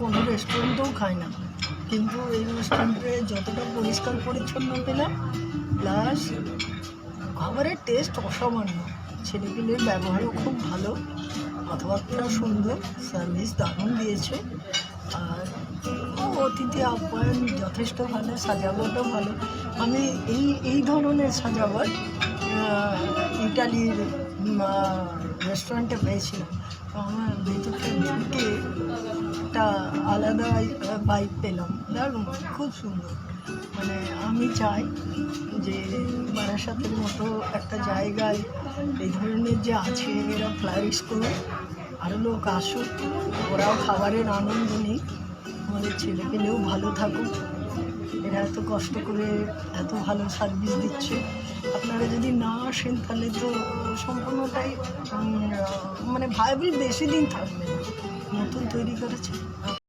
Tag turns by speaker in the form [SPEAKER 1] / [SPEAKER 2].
[SPEAKER 1] কোনো রেস্টুরেন্টেও খাই না, কিন্তু এই রেস্টুরেন্টে যতটা পরিষ্কার পরিচ্ছন্ন পেলাম, প্লাস খাবারের টেস্ট অসামান্য, ছেলেপিলের ব্যবহারও খুব ভালো, কথাবার্তাও সুন্দর, সার্ভিস দারুণ দিয়েছে। আর অতিথি আপ্যায়ন যথেষ্ট ভালো, সাজাবাটও ভালো। আমি এই ধরনের সাজাবাট ইটালির রেস্টুরেন্টে পেয়েছিলাম। তো আমার ভেতরটা ঢুকে একটা আলাদা ভাইব পেলাম, দারুণ, খুব সুন্দর। মানে আমি চাই যে বারাসাতের মতো একটা জায়গায় এই ধরনের যে আছে এরা ফ্লারিশ করুক, আরও লোক আসুক, ওরাও খাবারের আনন্দ নিক, আমাদের ছেলেপেলেও ভালো থাকুক। এরা এত কষ্ট করে এত ভালো সার্ভিস দিচ্ছে, আপনারা যদি না আসেন তাহলে তো সম্পূর্ণটাই মানে ভায়াবল বেশি দিন থাকবে না, নতুন তৈরি করেছে।